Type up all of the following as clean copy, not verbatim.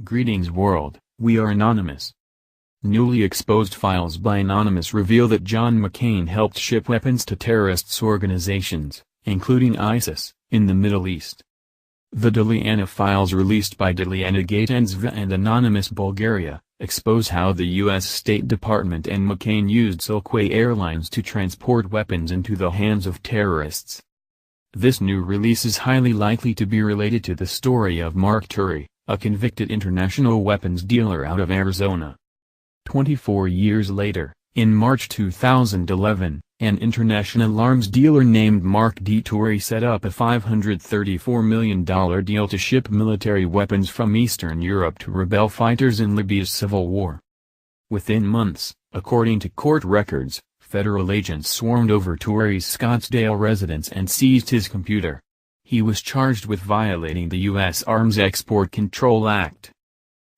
Greetings world, we are Anonymous. Newly exposed files by Anonymous reveal that John McCain helped ship weapons to terrorist organizations, including ISIS, in the Middle East. The Diliana files released by Diliana and Anonymous Bulgaria, expose how the U.S. State Department and McCain used Silkway Airlines to transport weapons into the hands of terrorists. This new release is highly likely to be related to the story of Mark Turi, a convicted international weapons dealer out of Arizona. 24 years later, in March 2011, an international arms dealer named Mark D. Turi set up a $534 million deal to ship military weapons from Eastern Europe to rebel fighters in Libya's civil war. Within months, according to court records, federal agents swarmed over Turi's Scottsdale residence and seized his computer. He was charged with violating the U.S. Arms Export Control Act.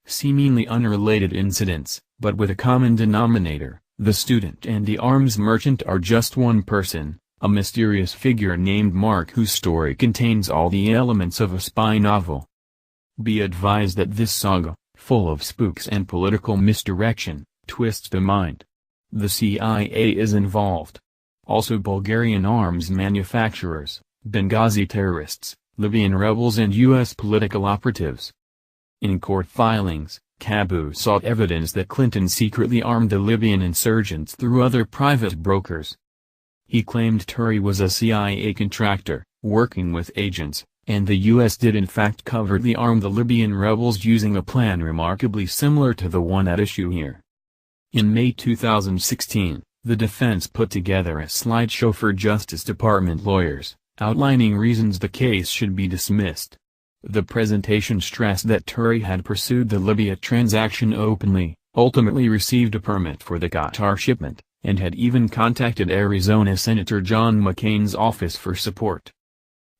Seemingly unrelated incidents, but with a common denominator, the student and the arms merchant are just one person, a mysterious figure named Mark whose story contains all the elements of a spy novel. Be advised that this saga, full of spooks and political misdirection, twists the mind. The CIA is involved. Also Bulgarian arms manufacturers, Benghazi terrorists, Libyan rebels and U.S. political operatives. In court filings, Cabu sought evidence that Clinton secretly armed the Libyan insurgents through other private brokers. He claimed Turi was a CIA contractor, working with agents, and the U.S. did in fact covertly arm the Libyan rebels using a plan remarkably similar to the one at issue here. In May 2016, the defense put together a slideshow for Justice Department lawyers, outlining reasons the case should be dismissed. The presentation stressed that Turi had pursued the Libya transaction openly, ultimately received a permit for the Qatar shipment, and had even contacted Arizona Senator John McCain's office for support.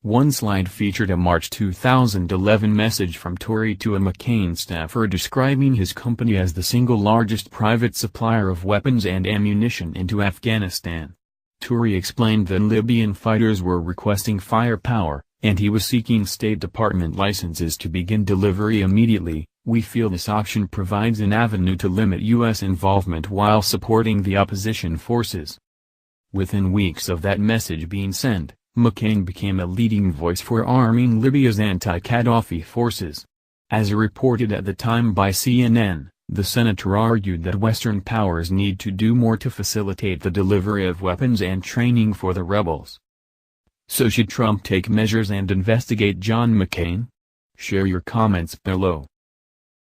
One slide featured a March 2011 message from Turi to a McCain staffer describing his company as the single largest private supplier of weapons and ammunition into Afghanistan. Turi explained that Libyan fighters were requesting firepower, and he was seeking State Department licenses to begin delivery immediately. We feel this option provides an avenue to limit U.S. involvement while supporting the opposition forces. Within weeks of that message being sent, McCain became a leading voice for arming Libya's anti-Gaddafi forces. As reported at the time by CNN, the senator argued that Western powers need to do more to facilitate the delivery of weapons and training for the rebels. So should Trump take measures and investigate John McCain? Share your comments below.